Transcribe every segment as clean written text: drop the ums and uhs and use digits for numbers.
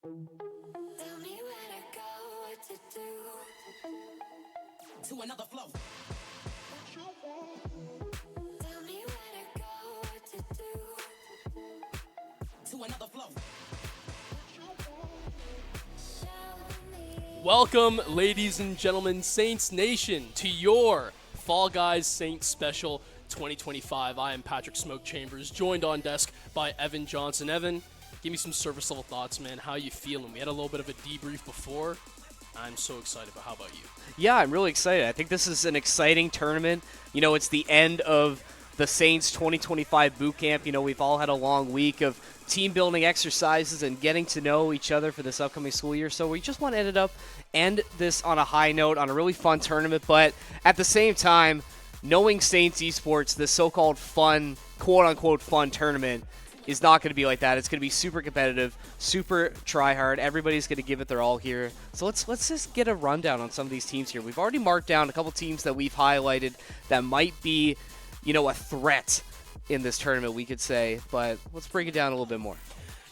Tell me where to go, what to do. To another flow. Tell me where to go, what to do. To another flow. Show me. Welcome, ladies and gentlemen, Saints Nation, to your Fall Guys Saints Special 2025. I am Patrick Smoke Chambers, joined on desk by Evan Johnson. Evan, give me some service level thoughts, man. How you feeling? We had a little bit of a debrief before. I'm so excited, but how about you? Yeah, I'm really excited. I think this is an exciting tournament. You know, it's the end of the Saints 2025 Bootcamp. You know, we've all had a long week of team building exercises and getting to know each other for this upcoming school year. So we just want to end this on a high note, on a really fun tournament. But at the same time, knowing Saints Esports, this so-called fun, quote-unquote fun tournament, is not going to be like that. It's going to be super competitive, super try-hard. Everybody's going to give it their all here. So let's just get a rundown on some of these teams here. We've already marked down a couple teams that we've highlighted that might be, you know, a threat in this tournament, we could say. But let's break it down a little bit more.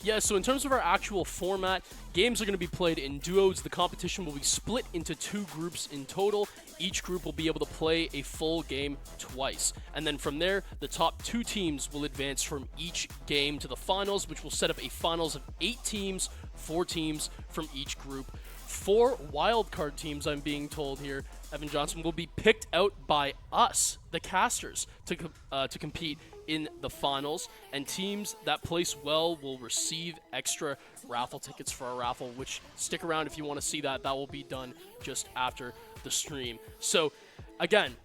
Yeah, so in terms of our actual format, games are going to be played in duos. The competition will be split into 2 groups in total. Each group will be able to play a full game twice. And then from there, the top 2 teams will advance from each game to the finals, which will set up a finals of 8 teams, 4 teams from each group. 4 wildcard teams, I'm being told here, Evan Johnson, will be picked out by us, the casters, to compete in the finals, and teams that place well will receive extra raffle tickets for our raffle, which, stick around if you want to see that. That will be done just after the stream. So again,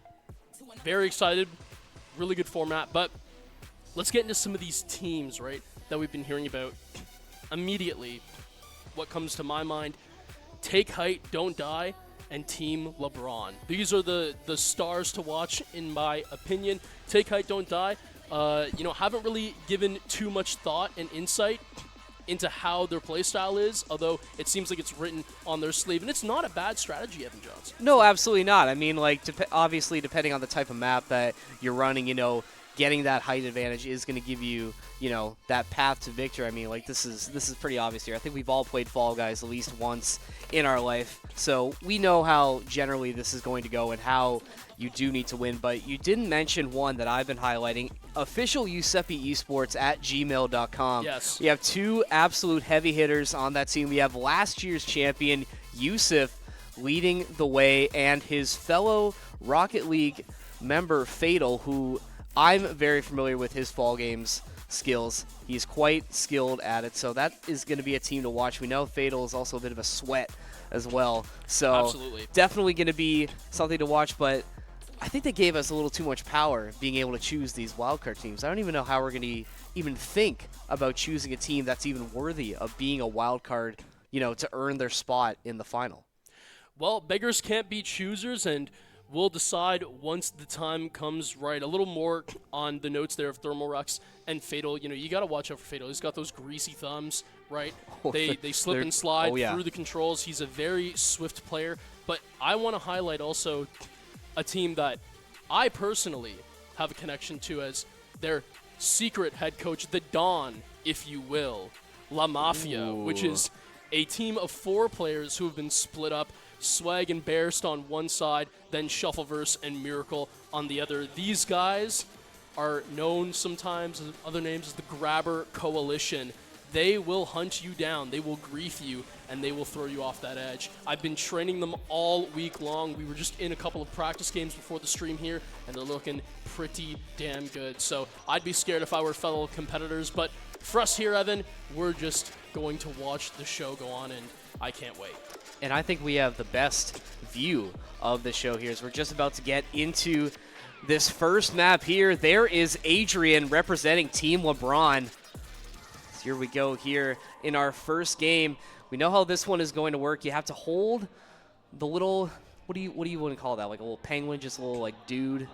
very excited, really good format, but let's get into some of these teams, right, that we've been hearing about. Immediately, what comes to my mind: Take Height, Don't Die, and Team LeBron. These are the stars to watch, in my opinion. Take Height, Don't Die, haven't really given too much thought and insight into how their playstyle is, although it seems like it's written on their sleeve, and it's not a bad strategy, Evan Johnson. No, absolutely not. I mean, like, obviously, depending on the type of map that you're running, you know, getting that height advantage is going to give you, you know, that path to victory. I mean, like, this is pretty obvious here. I think we've all played Fall Guys at least once in our life, so we know how generally this is going to go and how you do need to win. But you didn't mention one that I've been highlighting: official Esports at gmail.com. Yes. We have 2 absolute heavy hitters on that team. We have last year's champion, Yusuf, leading the way, and his fellow Rocket League member, Fatal, who I'm very familiar with his Fall Games skills. He's quite skilled at it, so that is going to be a team to watch. We know Fatal is also a bit of a sweat as well, so Absolutely. Definitely going to be something to watch, but I think they gave us a little too much power being able to choose these wildcard teams. I don't even know how we're going to even think about choosing a team that's even worthy of being a wildcard, you know, to earn their spot in the final. Well, beggars can't be choosers, and we'll decide once the time comes right. A little more on the notes there of Thermal Rux and Fatal. You know, you got to watch out for Fatal. He's got those greasy thumbs, right? They slip and slide through the controls. He's a very swift player. But I want to highlight also a team that I personally have a connection to as their secret head coach, the Don, if you will, La Mafia, which is a team of 4 players who have been split up. Swag and Bearst on one side, then Shuffleverse and Miracle on the other. These guys are known sometimes as other names as the Grabber Coalition. They will hunt you down, they will grief you, and they will throw you off that edge. I've been training them all week long. We were just in a couple of practice games before the stream here, and they're looking pretty damn good. So I'd be scared if I were fellow competitors, but for us here, Evan, we're just going to watch the show go on, and I can't wait. And I think we have the best view of the show here as we're just about to get into this first map here. There is Adrian representing Team LeBron. So here we go here in our first game. We know how this one is going to work. You have to hold the little, what do you want to call that? Like a little penguin, just a little like dude.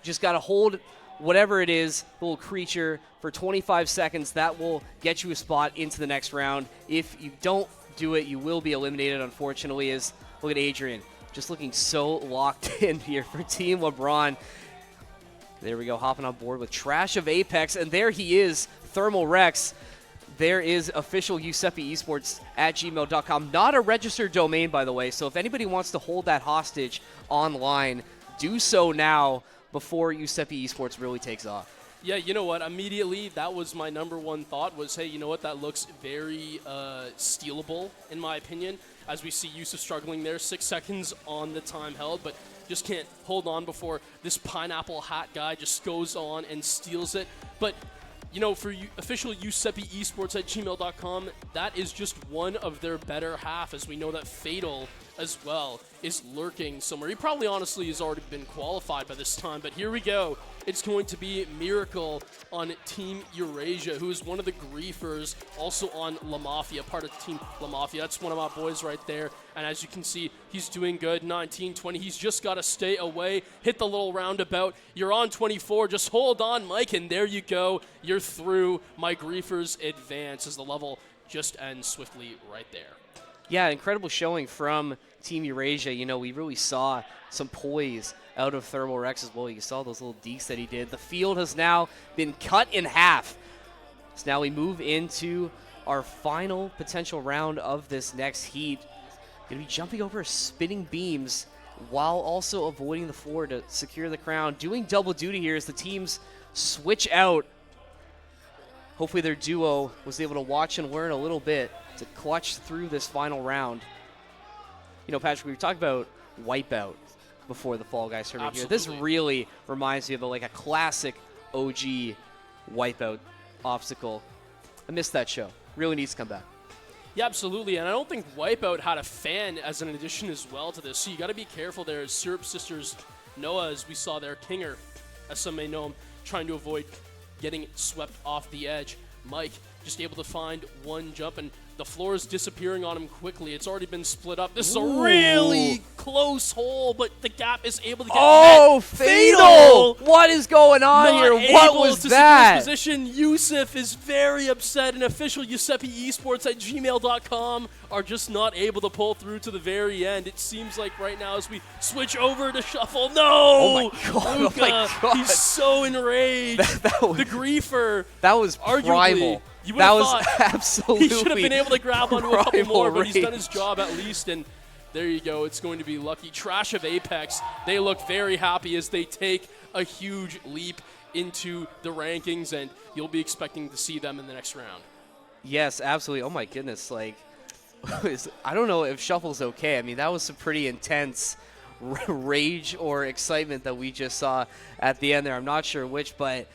Just got to hold whatever it is, the little creature, for 25 seconds. That will get you a spot into the next round. If you don't do it, you will be eliminated, unfortunately. As look at Adrian, just looking so locked in here for Team LeBron. There we go, hopping on board with Trash of Apex, and there he is, Thermal Rex, there is official Giuseppe Esports at gmail.com. Not a registered domain, by the way, so if anybody wants to hold that hostage online, do so now before Giuseppe Esports really takes off. Yeah, you know what? Immediately, that was my number one thought was, hey, you know what? That looks very stealable, in my opinion, as we see Yusuf struggling there. 6 seconds on the time held, but just can't hold on before this pineapple hat guy just goes on and steals it. But, you know, for official Giuseppe Esports at gmail.com, that is just one of their better half, as we know that Fatal as well is lurking somewhere. He probably honestly has already been qualified by this time, but here we go. It's going to be Miracle on Team Eurasia, who is one of the griefers, also on La Mafia, part of Team La Mafia. That's one of my boys right there, and as you can see, he's doing good. 19-20, he's just got to stay away, hit the little roundabout. You're on 24, just hold on, Mike, and there you go. You're through. My griefers advance as the level just ends swiftly right there. Yeah, incredible showing from Team Eurasia. You know, we really saw some poise out of Thermal Rex as well. You saw those little dekes that he did. The field has now been cut in half. So now we move into our final potential round of this next heat. Going to be jumping over spinning beams while also avoiding the floor to secure the crown. Doing double duty here as the teams switch out. Hopefully their duo was able to watch and learn a little bit to clutch through this final round. You know, Patrick, we were talking about Wipeout before the Fall Guys tournament here. This really reminds me of like a classic OG Wipeout obstacle. I missed that show. Really needs to come back. Yeah, absolutely, and I don't think Wipeout had a fan as an addition as well to this, so you got to be careful there. As Syrup Sisters Noah, as we saw there, Kinger, as some may know him, trying to avoid getting swept off the edge. Mike just able to find one jump, and the floor is disappearing on him quickly. It's already been split up. This is a really close hole, but the gap is able to get met. Fatal! What is going on Not here? able What was to that? secure his position. Yusuf is very upset, and official Giuseppe Esports at gmail.com are just not able to pull through to the very end. It seems like right now as we switch over to Shuffle. No! Oh my God. Luca, Oh my God. he's so enraged. The griefer. That was Arguably, primal. you would That have was thought absolutely. he should have been able to grab onto a couple primal more, but he's done rage. his job at least, and there you go. It's going to be lucky. Trash of Apex, they look very happy as they take a huge leap into the rankings, and you'll be expecting to see them in the next round. Yes, absolutely. Oh my goodness. Like, I don't know if Shuffle's okay. I mean, that was some pretty intense rage or excitement that we just saw at the end there. I'm not sure which, but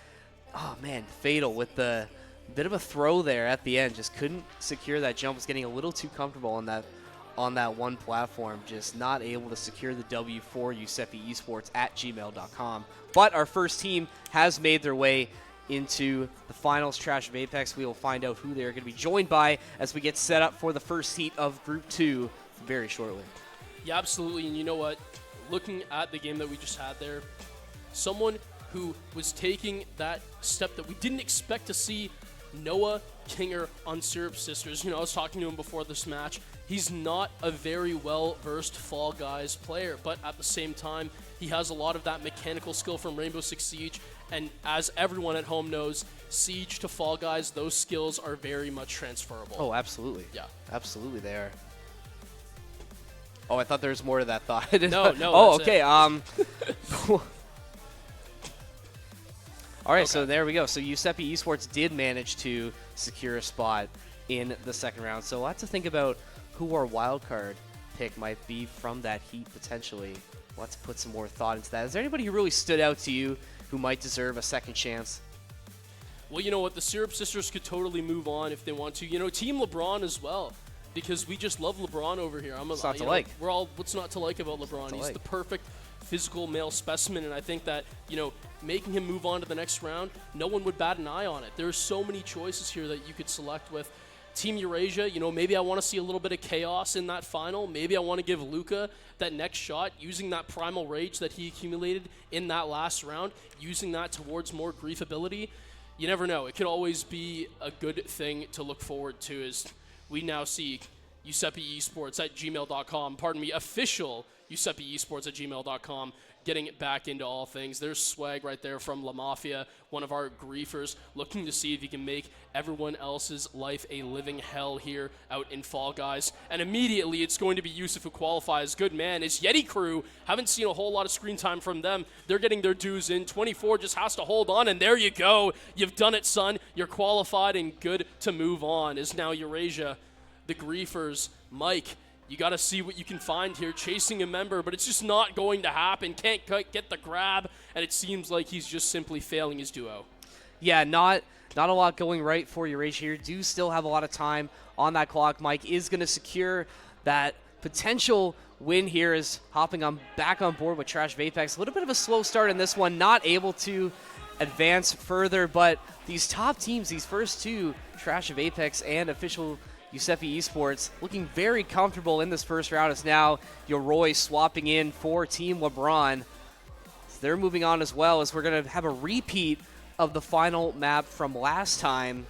oh man, Fatal with the bit of a throw there at the end. Just couldn't secure that jump. Was getting a little too comfortable on that one platform. Just not able to secure the W for Giuseppe Esports at gmail.com. But our first team has made their way into the finals. Trash of Apex. We will find out who they're going to be joined by as we get set up for the first heat of Group 2 very shortly. Yeah, absolutely. And you know what? Looking at the game that we just had there, someone who was taking that step that we didn't expect to see, Noah Kinger on Syrup Sisters. You know, I was talking to him before this match. He's not a very well-versed Fall Guys player, but at the same time, he has a lot of that mechanical skill from Rainbow Six Siege, and as everyone at home knows, Siege to Fall Guys, those skills are very much transferable. Oh, absolutely. Yeah. Absolutely they are. Oh, I thought there was more to that thought. No, Oh, that's okay. it. All right, Okay. so there we go. So Giuseppe Esports did manage to secure a spot in the second round. So we'll have to think about who our wild card pick might be from that heat potentially. We'll have to put some more thought into that. Is there anybody who really stood out to you who might deserve a second chance? Well, you know what? The Syrup Sisters could totally move on if they want to. You know, Team LeBron as well, because we just love LeBron over here. What's not to like? We're all, what's not to like about LeBron? What's to He's like? the perfect physical male specimen, and I think that, you know, making him move on to the next round, no one would bat an eye on it. There's so many choices here that you could select with. Team Eurasia, you know, maybe I want to see a little bit of chaos in that final. Maybe I want to give Luca that next shot, using that primal rage that he accumulated in that last round, using that towards more grief ability. You never know. It could always be a good thing to look forward to, as we now see Giuseppe Esports at gmail.com, pardon me, official Giuseppe Esports at gmail.com getting it back into all things. There's swag right there from La Mafia, one of our griefers, looking to see if he can make everyone else's life a living hell here out in Fall Guys. And immediately it's going to be Yusuf who qualifies. Good man. It's Yeti Crew. Haven't seen a whole lot of screen time from them. They're getting their dues in. 24 just has to hold on, and there you go. You've done it, son. You're qualified and good to move on. Is now Eurasia. The griefers, Mike, you got to see what you can find here, chasing a member, but it's just not going to happen. Can't quite get the grab, and it seems like he's just simply failing his duo. Yeah, not a lot going right for Eurasia here. Do still have a lot of time on that clock. Mike is going to secure that potential win here, is hopping back on board with Trash Vapex. A little bit of a slow start in this one, not able to advance further, but these top teams, these first two, Trash Vapex and official Giuseppe Esports, looking very comfortable in this first round. It's now Yoroi swapping in for Team LeBron. So they're moving on as well, as we're going to have a repeat of the final map from last time.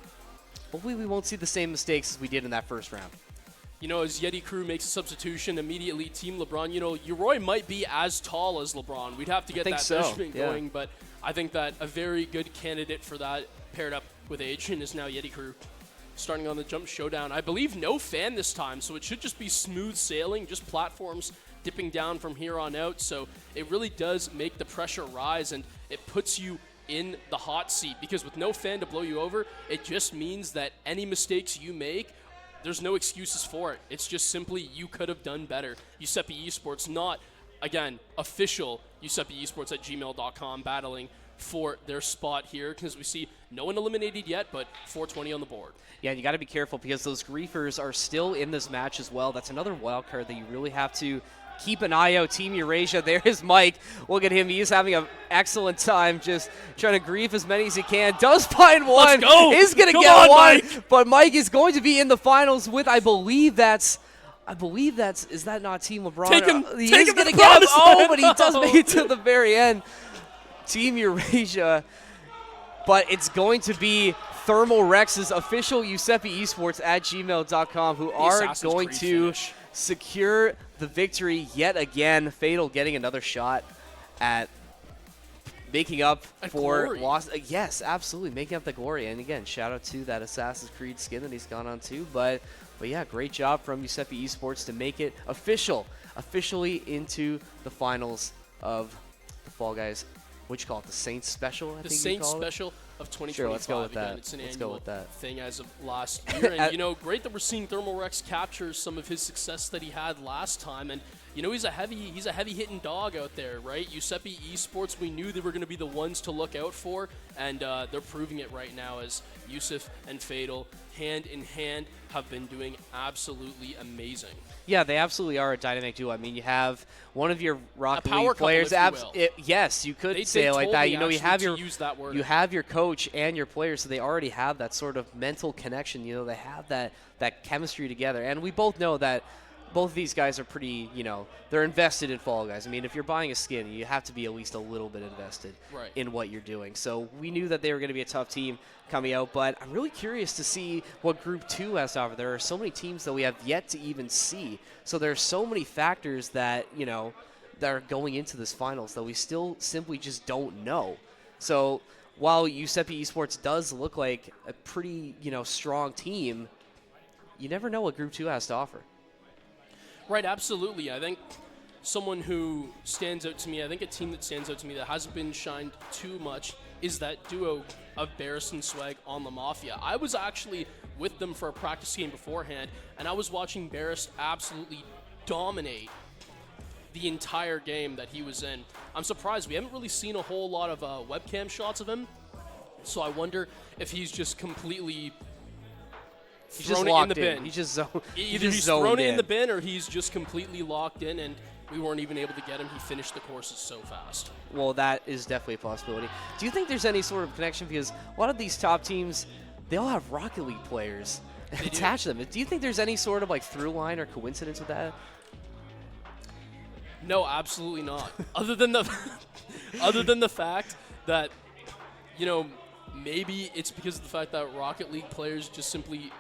Hopefully we won't see the same mistakes as we did in that first round. You know, as Yeti Crew makes a substitution, immediately Team LeBron, you know, Yoroi might be as tall as LeBron. We'd have to get that measurement going, but I think that a very good candidate for that, paired up with Adrian, is now Yeti Crew. Starting on the jump showdown. I believe no fan this time, so it should just be smooth sailing, just platforms dipping down from here on out. So it really does make the pressure rise, and it puts you in the hot seat, because with no fan to blow you over, it just means that any mistakes you make, there's no excuses for it. It's just simply you could have done better. Giuseppe Esports, not, again, official Giuseppe Esports at gmail.com, battling for their spot here, because we see no one eliminated yet, but 420 on the board. Yeah, you got to be careful, because those griefers are still in this match as well. That's another wild card that you really have to keep an eye out. Team Eurasia, there is Mike. Look at him. He's having an excellent time just trying to grief as many as he can. Does find one. Let's go. Is going to get on, one. Mike. But Mike is going to be in the finals with, I believe that's, is that not Team LeBron? Take him. He Take is him going to to the get him. promised Oh, land. but he does make it to the very end. Team Eurasia. But it's going to be Thermal Rex's official Giuseppe Esports at gmail.com, who are going to secure the victory yet again. Fatal getting another shot at making up for loss. Yes, absolutely, making up the glory. And again, shout out to that Assassin's Creed skin that he's gone on to. But yeah, great job from Giuseppe Esports to make it officially into the finals of the Fall Guys. What you call it? The Saints Special, I think the Saints Special of 2025. Sure, let's go with Again, that. it's an Let's go annual with that. thing as of last year. And, you know, great that we're seeing Thermal Rex capture some of his success that he had last time. And, you know, he's a heavy-hitting dog out there, right? Giuseppe Esports, we knew they were going to be the ones to look out for, and they're proving it right now, as Yusuf and Fatal, hand in hand, have been doing absolutely amazing. Yeah, they absolutely are a dynamic duo. I mean, you have one of your Rocket power League players. couple, if you will. Yes, you could They say it like told that. me You know, you actually have to use that word. you have your coach and your players, so they already have that sort of mental connection. You know, they have that chemistry together, and we both know that both of these guys are pretty, you know, they're invested in Fall Guys. I mean, if you're buying a skin, you have to be at least a little bit invested in what you're doing. So we knew that they were going to be a tough team coming out, but I'm really curious to see what Group 2 has to offer. There are so many teams that we have yet to even see. So there are so many factors that, you know, that are going into this finals that we still simply just don't know. So while Giuseppe Esports does look like a pretty, you know, strong team, you never know what Group 2 has to offer. Right, absolutely. I think someone who stands out to me, I think a team that stands out to me that hasn't been shined too much, is that duo of Barris and Swag on La Mafia. I was actually with them for a practice game beforehand, and I was watching Barris absolutely dominate the entire game that he was in. I'm surprised we haven't really seen a whole lot of webcam shots of him, so I wonder if he's just completely thrown it in the bin. He's just zoned. Either he's thrown it in the bin, or he's just completely locked in, and we weren't even able to get him. He finished the courses so fast. Well, that is definitely a possibility. Do you think there's any sort of connection? Because a lot of these top teams, they all have Rocket League players attached to them. Do you think there's any sort of like through line or coincidence with that? No, absolutely not. other than the fact that, you know, maybe it's because of the fact that Rocket League players just simply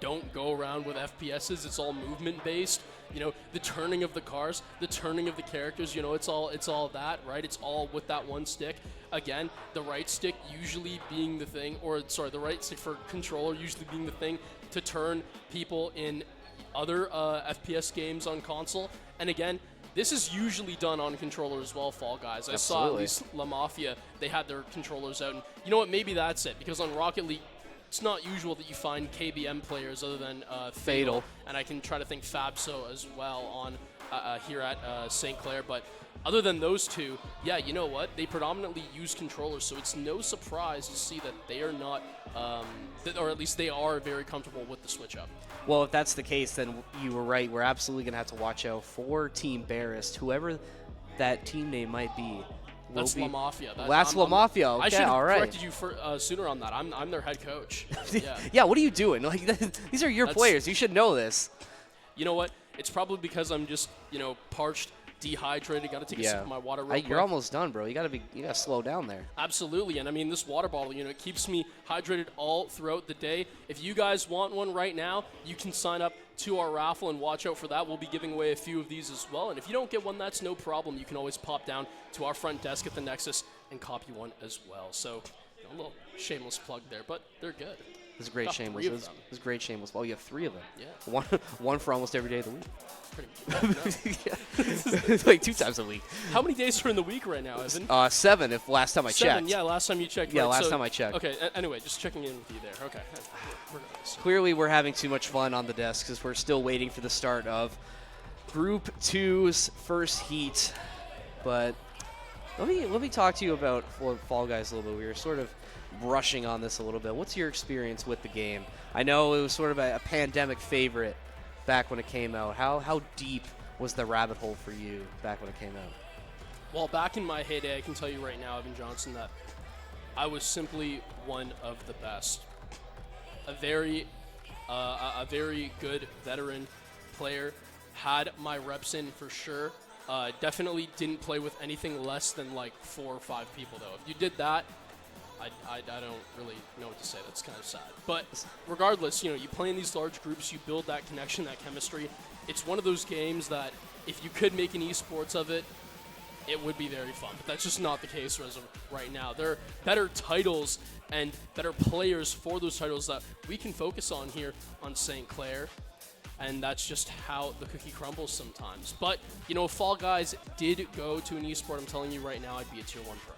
don't go around with FPSs. It's all movement based. The turning of the cars, the turning of the characters, it's all that, right? It's all with that one stick. Again, the right stick usually being the thing, the right stick for controller usually being the thing to turn people in other FPS games on console. And again, this is usually done on controller as well, Fall Guys. I saw at least La Mafia, they had their controllers out. And you know what, maybe that's it, because on Rocket League, it's not usual that you find KBM players other than Fatal. And I can try to think Fabso as well on here at St. Clair. But other than those two, yeah, you know what? They predominantly use controllers, so it's no surprise to see that they are not, or at least they are very comfortable with the switch up. Well, if that's the case, then you were right. We're absolutely going to have to watch out for Team Barris, whoever that team name might be. That's La Mafia. That's La Mafia. Okay, I should have all right. corrected you sooner on that. I'm their head coach. Yeah. Yeah, what are you doing? Like, these are your players. You should know this. You know what? It's probably because I'm just, parched, dehydrated. Got to take a sip of my water real quick. You're almost done, bro. You got to slow down there. Absolutely. And I mean, this water bottle, it keeps me hydrated all throughout the day. If you guys want one right now, you can sign up to our raffle and watch out for that. We'll be giving away a few of these as well. And if you don't get one, that's no problem. You can always pop down to our front desk at the Nexus and copy one as well. So a little shameless plug there, but they're good. This is great shameless. This is great shameless. Oh, you have 3 of them. Yeah. One for almost every day of the week. Pretty much. Like 2 times a week. How many days are in the week right now, Evan? 7 if last time I 7, checked. yeah, last time you checked. Yeah, right, last time I checked. Okay, anyway, just checking in with you there. Okay. Clearly we're having too much fun on the desk because we're still waiting for the start of Group 2's first heat. But let me talk to you about Fall Guys a little bit. We were sort of brushing on this a little bit. What's your experience with the game? I know it was sort of a pandemic favorite back when it came out. How deep was the rabbit hole for you back when it came out? Well, back in my heyday, I can tell you right now, Evan Johnson, that I was simply one of the best. A very good veteran player. Had my reps in for sure. Definitely didn't play with anything less than like 4 or 5 people, though. If you did that, I don't really know what to say. That's kind of sad. But regardless, you play in these large groups, you build that connection, that chemistry. It's one of those games that if you could make an esports of it, it would be very fun. But that's just not the case as of right now. There are better titles and better players for those titles that we can focus on here on St. Clair. And that's just how the cookie crumbles sometimes. But, if Fall Guys did go to an esport, I'm telling you right now, I'd be a Tier 1 pro.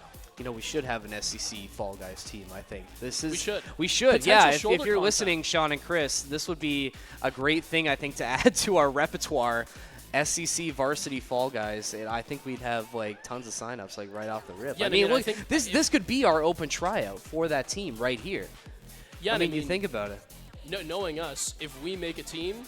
We should have an SEC Fall Guys team, I think. We should. Potential Yeah, if you're contact. listening, Sean and Chris, this would be a great thing, I think, to add to our repertoire. SEC varsity Fall Guys, and I think we'd have tons of signups right off the rip. Yeah, I mean, look, think this could be our open tryout for that team right here. Yeah, I mean, you think about it. Knowing us, if we make a team,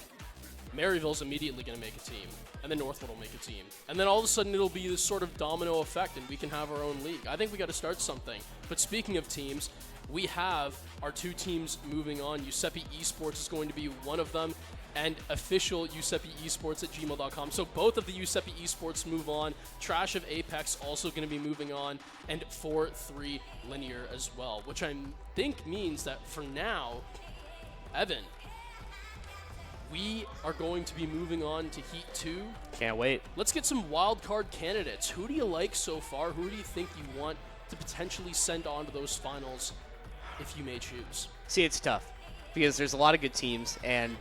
Maryville's immediately going to make a team, and then Northwood will make a team. And then all of a sudden it'll be this sort of domino effect, and we can have our own league. I think we got to start something. But speaking of teams, we have our 2 teams moving on. Giuseppe Esports is going to be one of them, and official Giuseppe Esports at gmail.com. So both of the Giuseppe Esports move on. Trash of Apex also going to be moving on, and 4-3 Linear as well, which I think means that for now, Evan, we are going to be moving on to Heat 2. Can't wait. Let's get some wild card candidates. Who do you like so far? Who do you think you want to potentially send on to those finals if you may choose? See, it's tough because there's a lot of good teams, and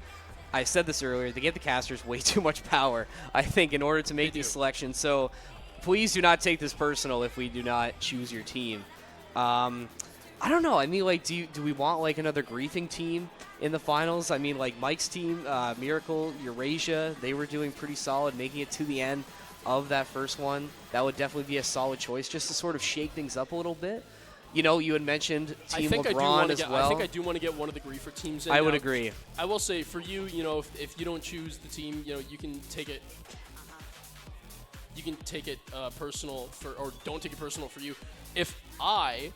I said this earlier, they give the casters way too much power, I think, in order to make these selections. So please do not take this personal if we do not choose your team. I don't know. I mean, do we want another griefing team in the finals? I mean, Mike's team, Miracle, Eurasia, they were doing pretty solid, making it to the end of that first one. That would definitely be a solid choice just to sort of shake things up a little bit. You had mentioned Team LeBron as well. I think I do want to get one of the griefer teams in. I would agree. I will say for you, if you don't choose the team, you can take it. You can take it personal or don't take it personal for you. If I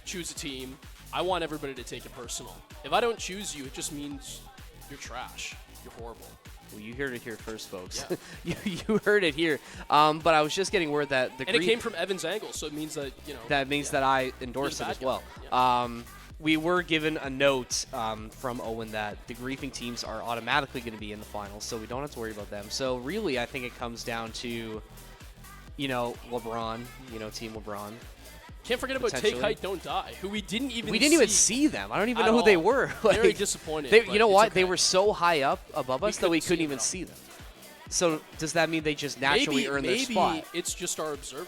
choose a team, I want everybody to take it personal. If I don't choose you, it just means you're trash. You're horrible. Well, you heard it here first, folks. Yeah. you heard it here. But I was just getting word that it came from Evan's angle, so it means that that means that I endorse it as well. Yeah. we were given a note from Owen that the griefing teams are automatically going to be in the finals, so we don't have to worry about them. So really, I think it comes down to, LeBron, Team LeBron. Can't forget about Take Height, Don't Die, who we didn't even see them. I don't even know who they were. Very disappointed. You know what? Okay. They were so high up above us that we couldn't even see see them. So does that mean they just naturally earn their spot? Maybe it's just our observer.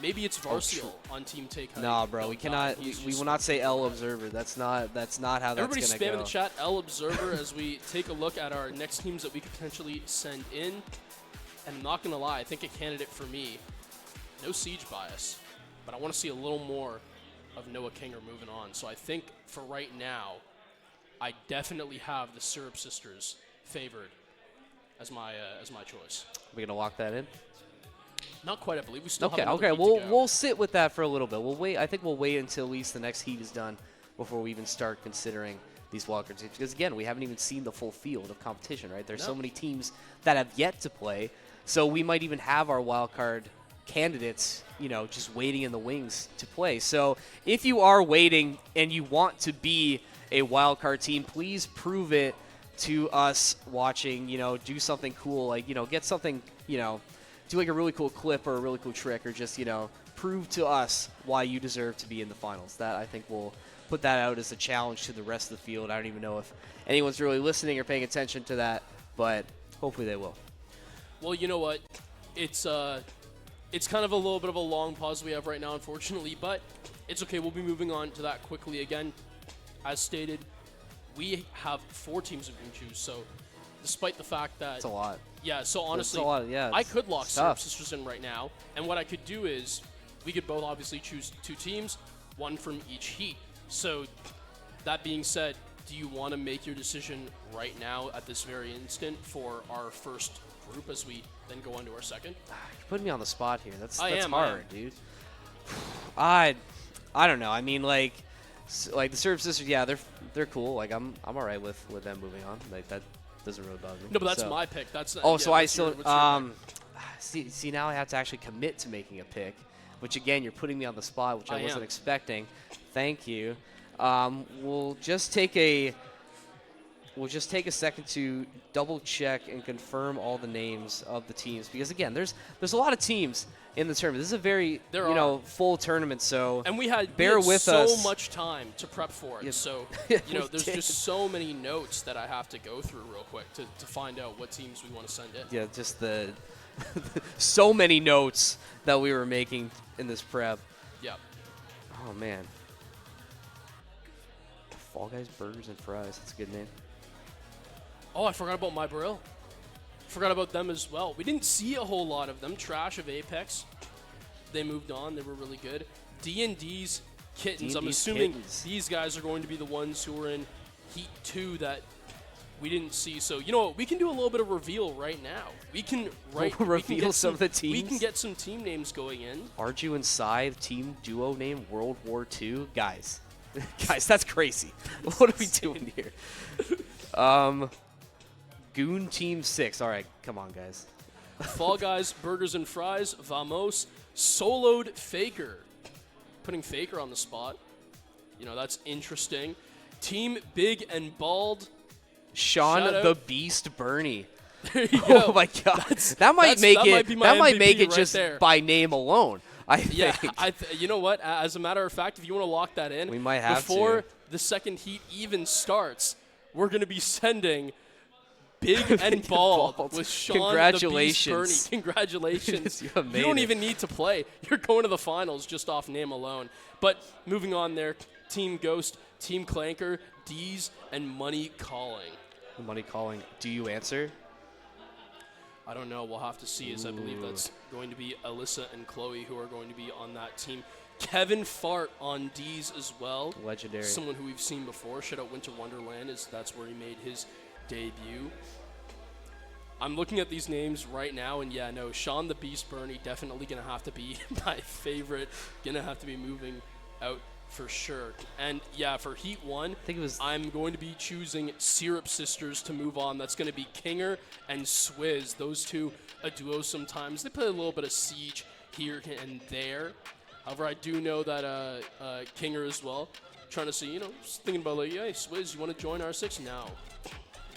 Maybe it's Varsiel on Team Take Height. Nah, bro, we cannot. We will not say L Observer. That's not how that's going to go. Everybody spam in the chat L Observer as we take a look at our next teams that we could potentially send in. And I'm not going to lie, I think a candidate for me, no Siege bias, but I want to see a little more of Noah Kinger moving on. So I think for right now, I definitely have the Syrup Sisters favored as my choice. We're gonna lock that in. Not quite, I believe. We still Okay. have another Okay. heat to go. We'll sit with that for a little bit. We'll wait. I think we'll wait until at least the next heat is done before we even start considering these wildcard teams. Because again, we haven't even seen the full field of competition. Right? There's so many teams that have yet to play. So we might even have our wildcard candidates, just waiting in the wings to play. So if you are waiting and you want to be a wildcard team, please prove it to us watching. Do something cool, like get something, do like a really cool clip or a really cool trick, or just prove to us why you deserve to be in the finals. That, I think, will put that out as a challenge to the rest of the field. I don't even know if anyone's really listening or paying attention to that, but hopefully they will. Well, you know what? It's kind of a little bit of a long pause we have right now, unfortunately, but it's okay. We'll be moving on to that quickly again. As stated, we have 4 teams we can choose, so despite the fact that... It's a lot. Yeah, so honestly, it's a lot, yeah, I could lock Syrup tough. Sisters in right now, and what I could do is we could both obviously choose 2 teams, 1 from each heat. So that being said, do you want to make your decision right now at this very instant for our first group as we then go on to our second? You're putting me on the spot here. That's I hard, dude. I don't know. I mean, like the Syrup Sisters, yeah, they're cool. Like I'm all right with them moving on. Like that doesn't really bother me. No, but that's my pick. That's so I still what's your pick? see now I have to actually commit to making a pick, which again you're putting me on the spot, which I wasn't expecting. Thank you. We'll just take a second to double check and confirm all the names of the teams, because again, there's a lot of teams in the tournament. This is a very full tournament, so and we had with so us. much time to prep for it. Yes. So there's just so many notes that I have to go through real quick to find out what teams we want to send in. Yeah, just the so many notes that we were making in this prep. Yeah. Oh man. Fall Guys Burgers and Fries. That's a good name. Oh, I forgot about My Brill. Forgot about them as well. We didn't see a whole lot of them. Trash of Apex. They moved on. They were really good. D&D's Kittens. I'm assuming these guys are going to be the ones who are in Heat 2 that we didn't see. So, you know what? We can do a little bit of reveal right now. We can reveal some of the teams. We can get some team names going in. Arju and Scythe, team duo name World War II. Guys, that's crazy. What are we doing here? Goon Team 6. All right, come on, guys. Fall Guys, Burgers and Fries, Vamos, soloed Faker. Putting Faker on the spot. That's interesting. Team Big and Bald. Sean Shout the out. Beast Bernie. There you go. Oh my God, that might make it right just there. by name alone. I Yeah, think. you know what? As a matter of fact, if you want to lock that in, We might have before to. the second heat even starts, we're going to be sending Big and Bald with Sean Congratulations. the Beast Bernie. Congratulations. You have You made don't it. even need to play. You're going to the finals just off name alone. But moving on there, Team Ghost, Team Clanker, D's, and Money Calling. Money Calling. Do you answer? I don't know. We'll have to see, as I believe that's going to be Alyssa and Chloe who are going to be on that team. Kevin Fart on D's as well. Legendary. Someone who we've seen before. Shout out Winter Wonderland, as that's where he made his debut. I'm looking at these names right now, and yeah, no, Sean the Beast Bernie definitely going to have to be my favorite. Going to have to be moving out for sure. And yeah, for Heat 1, I'm going to be choosing Syrup Sisters to move on. That's going to be Kinger and Swizz. Those two, a duo sometimes. They play a little bit of Siege here and there. However, I do know that Kinger as well trying to see, just thinking about like, hey, Swizz, you want to join R6? No,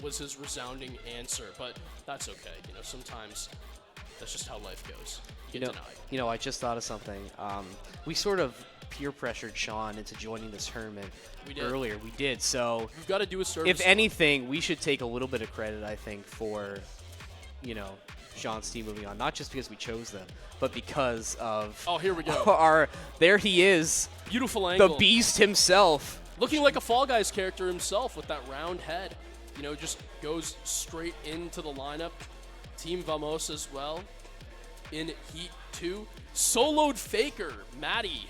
was his resounding answer. But that's okay. Sometimes that's just how life goes. You get denied. I just thought of something. We sort of peer pressured Sean into joining this tournament earlier. We did. So we've got to do a service. If anything, we should take a little bit of credit, I think, for, Sean's team moving on. Not just because we chose them, but because of here we go. There he is. Beautiful angle. The beast himself. Looking like a Fall Guys character himself with that round head. Just goes straight into the lineup. Team Vamos as well in Heat 2. Soloed Faker, Maddie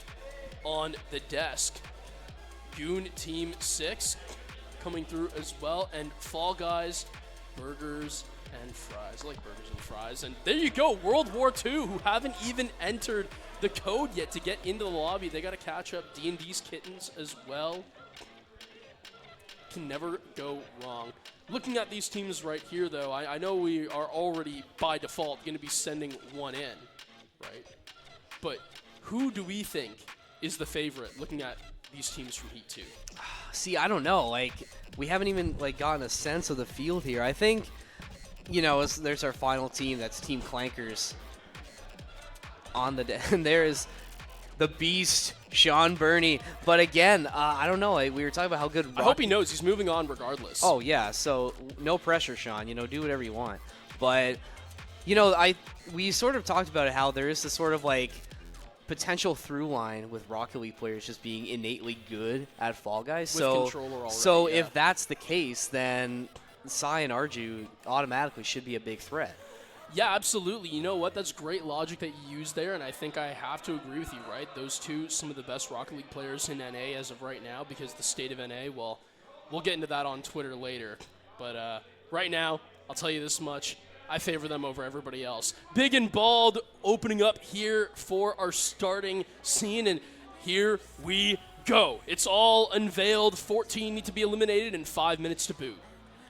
on the desk. Goon Team 6 coming through as well. And Fall Guys, burgers and fries. I like burgers and fries. And there you go, World War II, who haven't even entered the code yet to get into the lobby. They got to catch up. D&D's Kittens as well. Can never go wrong. Looking at these teams right here, though, I know we are already, by default, going to be sending one in, right? But who do we think is the favorite, looking at these teams from Heat 2? See, I don't know. We haven't even, gotten a sense of the field here. I think, there's our final team. That's Team Clankers on the and there is the beast, Sean Burney. But again, I don't know. We were talking about how good I hope he knows he's moving on regardless. Oh, yeah. So no pressure, Sean. Do whatever you want. But, we sort of talked about how there is this sort of, potential through line with Rocket League players just being innately good at Fall Guys. With controller already, so yeah. If that's the case, then Sai and Arju automatically should be a big threat. Yeah, absolutely. You know what? That's great logic that you used there, and I think I have to agree with you, right? Those two, some of the best Rocket League players in NA as of right now, because the state of NA, well, we'll get into that on Twitter later. But right now, I'll tell you this much. I favor them over everybody else. Big and Bald opening up here for our starting scene, and here we go. It's all unveiled. 14 need to be eliminated in 5 minutes to boot.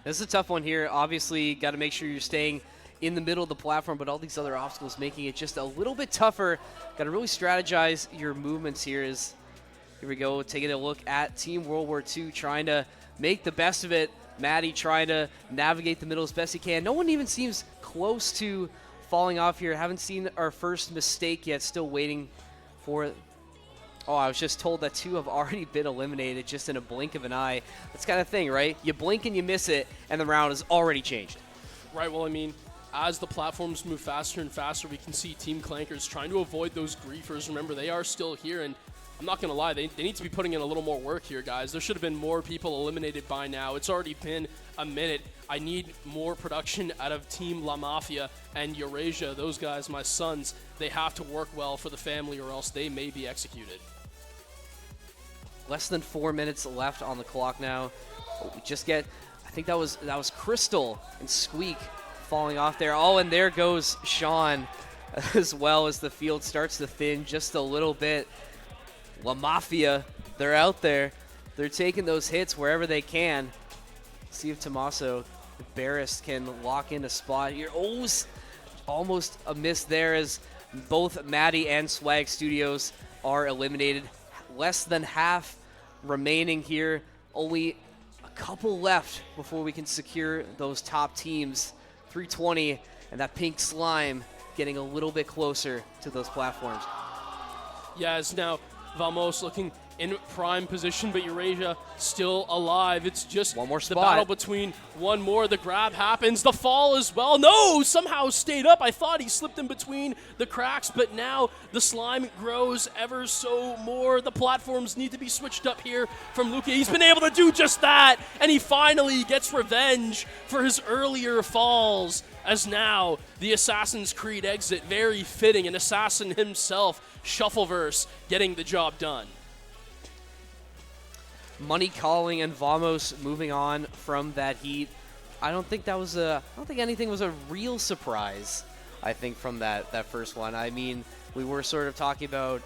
This is a tough one here. Obviously, got to make sure you're staying in the middle of the platform, but all these other obstacles making it just a little bit tougher. Got to really strategize your movements here. Here we go, taking a look at Team World War II, trying to make the best of it. Maddie trying to navigate the middle as best he can. No one even seems close to falling off here. Haven't seen our first mistake yet. Still waiting for it. Oh, I was just told that two have already been eliminated just in a blink of an eye. That's kind of thing, right? You blink and you miss it, and the round has already changed. Right, well, I mean, as the platforms move faster and faster, we can see Team Clankers trying to avoid those griefers. Remember, they are still here, and I'm not going to lie, they need to be putting in a little more work here, guys. There should have been more people eliminated by now. It's already been a minute. I need more production out of Team La Mafia and Eurasia. Those guys, my sons, they have to work well for the family or else they may be executed. Less than 4 minutes left on the clock now. We just get, I think that was Crystal and Squeak falling off there. Oh, and there goes Sean as well as the field starts to thin just a little bit. La Mafia, they're out there. They're taking those hits wherever they can. See if Tommaso Barris can lock in a spot here. Oh, almost a miss there as both Maddie and Swag Studios are eliminated. Less than half remaining here. Only a couple left before we can secure those top teams. 320 and that pink slime getting a little bit closer to those platforms. Yeah, it's now Vamos looking in prime position, but Eurasia still alive. It's just one more the spot. Battle between one more. The grab happens. The fall as well. No, somehow stayed up. I thought he slipped in between the cracks, but now the slime grows ever so more. The platforms need to be switched up here from Luca. He's been able to do just that, and he finally gets revenge for his earlier falls, as now the Assassin's Creed exit. Very fitting. An assassin himself, Shuffleverse, getting the job done. Money calling and Vamos moving on from that heat. I don't think anything was a real surprise, I think, from that first one. I mean, we were sort of talking about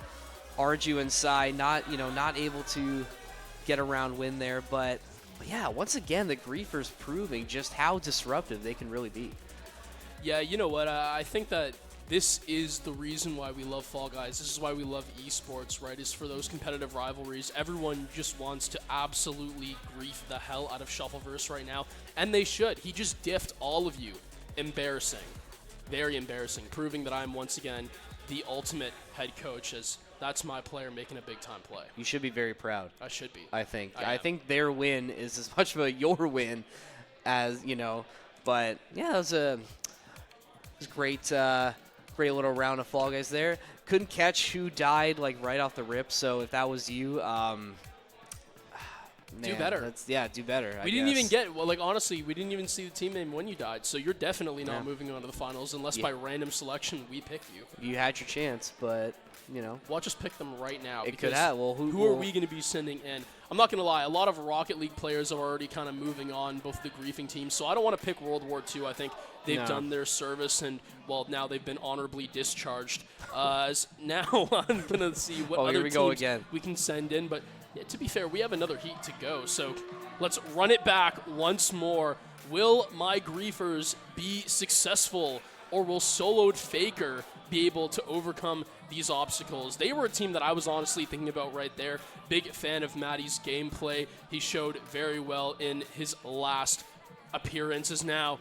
Arju and Sai not able to get a round win there, but yeah, once again, the Griefers proving just how disruptive they can really be. Yeah, you know what? I think that this is the reason why we love Fall Guys. This is why we love esports, right? Is for those competitive rivalries. Everyone just wants to absolutely grief the hell out of Shuffleverse right now, and they should. He just diffed all of you. Embarrassing. Very embarrassing. Proving that I'm once again the ultimate head coach, as that's my player making a big-time play. You should be very proud. I should be. I think. I I am. think their win is as much of a your win as, But, yeah, it was great, great little round of Fall Guys there. Couldn't catch who died, right off the rip, so if that was you, Do man, better. Do better, We didn't even get, honestly, we didn't even see the team name when you died, so you're definitely not Yeah. moving on to the finals unless by random selection we pick you. You had your chance, but, Well, just pick them right now. It could because have. Well, who are we going to be sending in? I'm not going to lie. A lot of Rocket League players are already kind of moving on, both the griefing teams. So I don't want to pick World War II. I think they've done their service, and, now they've been honorably discharged. As now I'm going to see what other here we go teams again. we can send in. But to be fair, we have another heat to go. So let's run it back once more. Will my griefers be successful, or will soloed Faker be able to overcome these obstacles? They were a team that I was honestly thinking about right there. Big fan of Maddie's gameplay. He showed very well in his last appearances. Now,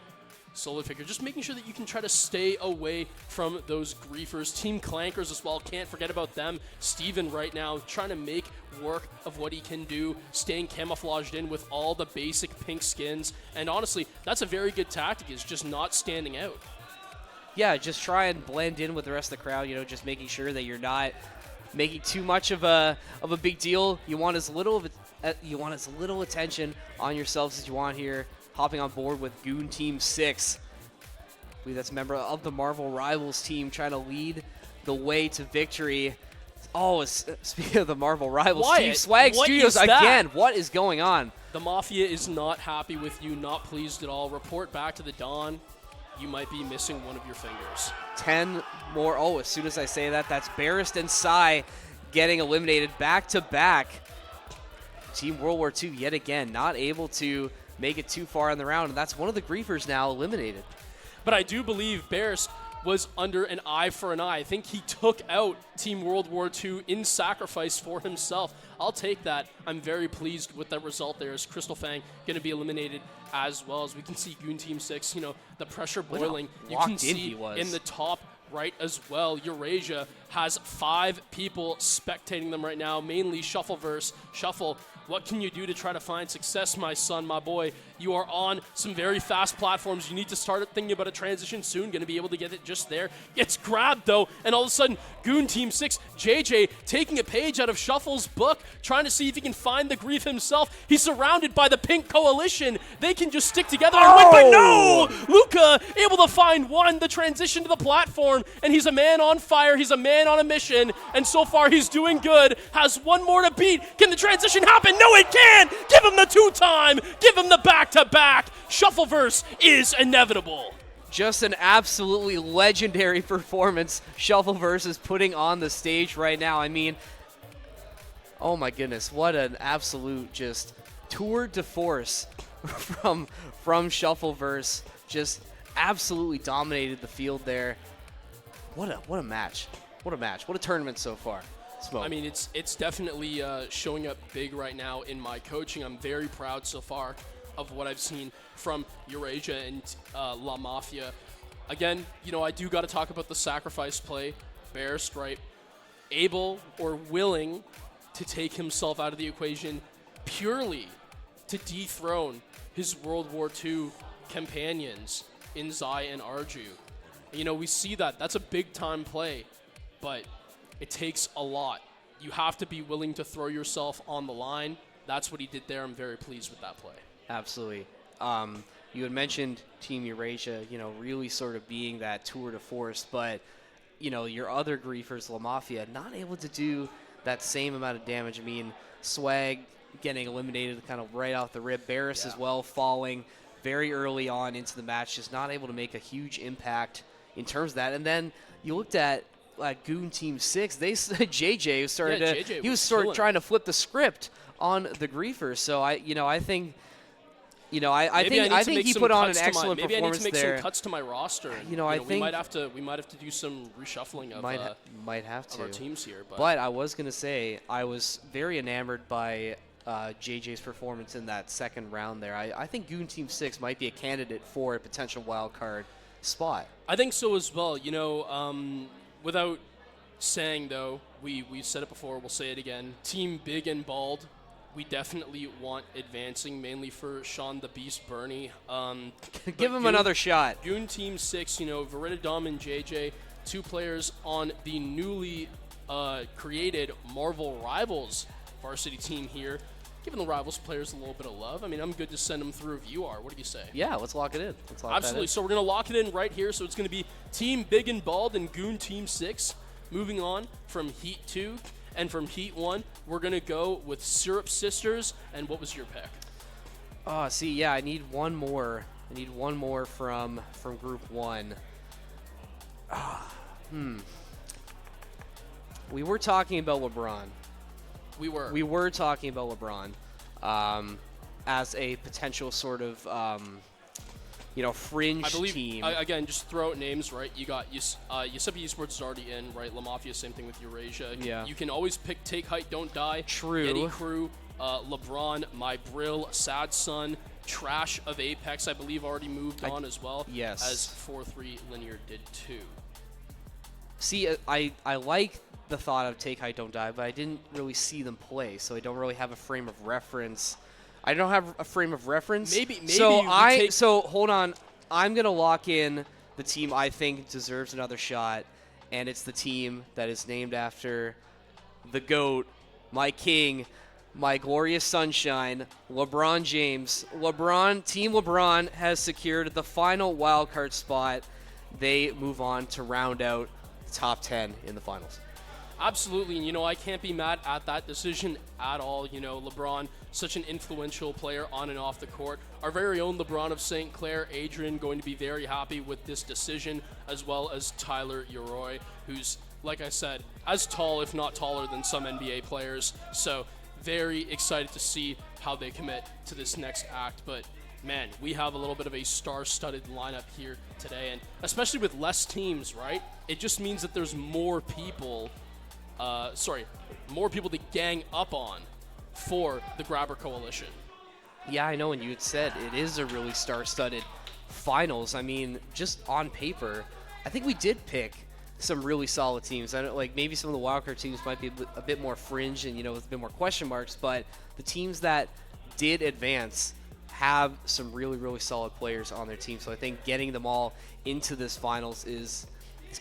soloed Faker, just making sure that you can try to stay away from those griefers. Team Clankers as well, can't forget about them. Steven right now trying to make work of what he can do, staying camouflaged in with all the basic pink skins. And honestly, that's a very good tactic, is just not standing out. Yeah, just try and blend in with the rest of the crowd, just making sure that you're not making too much of a big deal. You want as little attention on yourselves as you want here. Hopping on board with Goon Team 6. I believe that's a member of the Marvel Rivals team trying to lead the way to victory. Oh, speaking of the Marvel Rivals team, Swag what Studios is that? again. What is going on? The Mafia is not happy with you, not pleased at all. Report back to the Dawn. You might be missing one of your fingers. 10 more. Oh, as soon as I say that, that's Barrist and Sai getting eliminated back-to-back. Team World War II yet again not able to make it too far in the round, and that's one of the griefers now eliminated. But I do believe Barris was under an eye for an eye. I think he took out Team World War II in sacrifice for himself. I'll take that. I'm very pleased with that result there, as Crystal Fang going to be eliminated as well. As we can see Goon Team 6, the pressure boiling. You can see in the top right as well, Eurasia has 5 people spectating them right now, mainly Shuffleverse. Shuffle, what can you do to try to find success, my son, my boy? You are on some very fast platforms. You need to start thinking about a transition soon. Going to be able to get it just there. Gets grabbed, though, and all of a sudden, Goon Team 6, JJ, taking a page out of Shuffle's book, trying to see if he can find the grief himself. He's surrounded by the Pink Coalition. They can just stick together and win, but no! Luca able to find one, the transition to the platform, and he's a man on fire. He's a man on a mission, and so far he's doing good. Has one more to beat. Can the transition happen? No, it can! Give him the 2-time! Give him the back-to-back! Shuffleverse is inevitable. Just an absolutely legendary performance Shuffleverse is putting on the stage right now. I mean, oh my goodness, what an absolute just tour de force from Shuffleverse. Just absolutely dominated the field there. What a match. What a match. What a tournament so far. Smoke. I mean, it's definitely showing up big right now in my coaching. I'm very proud so far of what I've seen from Eurasia and La Mafia. Again, I do got to talk about the sacrifice play. Bear Stripe, able or willing to take himself out of the equation purely to dethrone his World War II companions in Zai and Arju. We see that. That's a big-time play, but it takes a lot. You have to be willing to throw yourself on the line. That's what he did there. I'm very pleased with that play. Absolutely. You had mentioned Team Eurasia, really sort of being that tour de force, but, your other griefers, La Mafia, not able to do that same amount of damage. I mean, Swag getting eliminated kind of right off the rip. Barris as well falling very early on into the match, just not able to make a huge impact in terms of that. And then you looked at Goon Team 6, JJ started he was sort of trying to flip the script on the griefers. So I think You know, I Maybe think need I to think make he some put on an cuts to my- excellent Maybe I need performance to make there. some cuts to my roster. And, You know, I we think might have to do some reshuffling of might have of to. our teams here. But I was gonna say I was very enamored by JJ's performance in that second round there. I think Goon Team 6 might be a candidate for a potential wild card spot. I think so as well. You know, without saying though, we said it before. We'll say it again. Team Big and Bald. We definitely want advancing, mainly for Sean the Beast Burney. Give him another shot. Goon Team 6, you know, Verididom and JJ, 2 players on the newly created Marvel Rivals varsity team here. Giving the Rivals players a little bit of love. I mean, I'm good to send them through if you are. What do you say? Yeah, let's lock it in. Let's lock Absolutely. That in. So we're going to lock it in right here. So it's going to be Team Big and Bald and Goon Team 6. Moving on from Heat 2. And from Heat 1, we're going to go with Syrup Sisters. And what was your pick? Oh, see, yeah, I need one more. I need one more from Group 1. We were talking about LeBron. We were. We were talking about LeBron as a potential sort of, fringe I believe, team. Again, just throw out names, right? You got Giuseppe Esports is already in, right? La Mafia, same thing with Eurasia. Yeah. You can always pick Take Height, Don't Die. True. Yeti Crew, LeBron, My Brill, Sad Sun, Trash of Apex, I believe, already moved on as well. Yes. As 4-3 Linear did too. See, I like the thought of Take Height, Don't Die, but I didn't really see them play, so I don't really have a frame of reference. I don't have a frame of reference. Maybe So hold on. I'm gonna lock in the team I think deserves another shot, and it's the team that is named after the GOAT, my king, my glorious sunshine, LeBron James. Team LeBron has secured the final wildcard spot. They move on to round out the top 10 in the finals. Absolutely, and you know, I can't be mad at that decision at all. You know, LeBron, such an influential player on and off the court. Our very own LeBron of St. Clair, Adrian, going to be very happy with this decision, as well as Tyler Uroy, who's, like I said, as tall, if not taller, than some NBA players. So, very excited to see how they commit to this next act. But, man, we have a little bit of a star-studded lineup here today, and especially with less teams, right? It just means that there's more people more people to gang up on for the Grabber Coalition. Yeah, I know, and you had said it is a really star-studded finals. I mean, just on paper, I think we did pick some really solid teams. I know, like, maybe some of the wildcard teams might be a bit more fringe and, with a bit more question marks, but the teams that did advance have some really, really solid players on their team. So I think getting them all into this finals is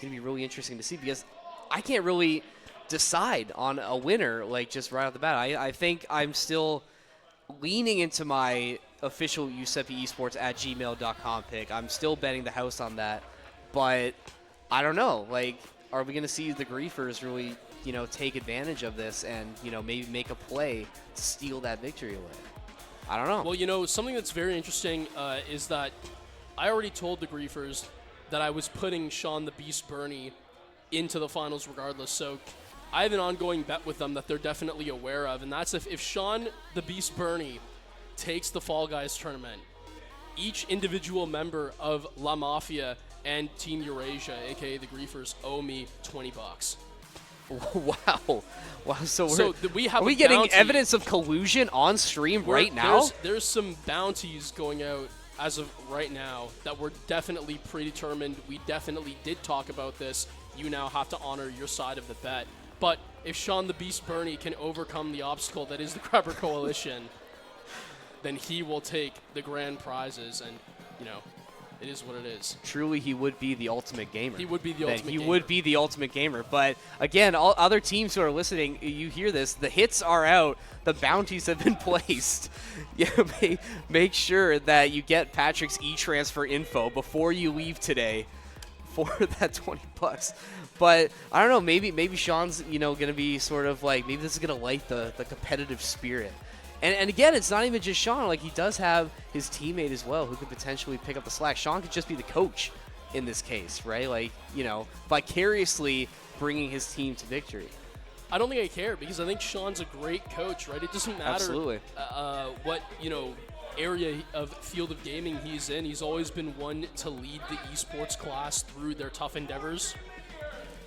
going to be really interesting to see, because I can't really decide on a winner, like, just right off the bat. I think I'm still leaning into my official Giuseppe Esports at gmail.com pick. I'm still betting the house on that, but I don't know. Like, are we going to see the Griefers really, take advantage of this and, maybe make a play to steal that victory away? I don't know. Well, something that's very interesting is that I already told the Griefers that I was putting Sean the Beast Burney into the finals regardless, so I have an ongoing bet with them that they're definitely aware of, and that's if Sean the Beast Burney takes the Fall Guys tournament, each individual member of La Mafia and Team Eurasia, aka the Griefers, owe me $20. Wow. So we have are we a getting bounty. evidence of collusion on stream right now? There's some bounties going out as of right now that were definitely predetermined. We definitely did talk about this. You now have to honor your side of the bet. But if Sean the Beast Burney can overcome the obstacle that is the Grabber Coalition, then he will take the grand prizes, and, it is what it is. Truly, he would be the ultimate gamer. He would be the ultimate gamer. He would be the ultimate gamer. But, again, all other teams who are listening, you hear this. The hits are out. The bounties have been placed. Make sure that you get Patrick's e-transfer info before you leave today for that $20. But I don't know, maybe Sean's, going to be sort of like, maybe this is going to light the competitive spirit. And again, it's not even just Sean. Like, he does have his teammate as well who could potentially pick up the slack. Sean could just be the coach in this case, right? Like, vicariously bringing his team to victory. I don't think I care, because I think Sean's a great coach, right? It doesn't matter Absolutely. what, area of field of gaming he's in. He's always been one to lead the esports class through their tough endeavors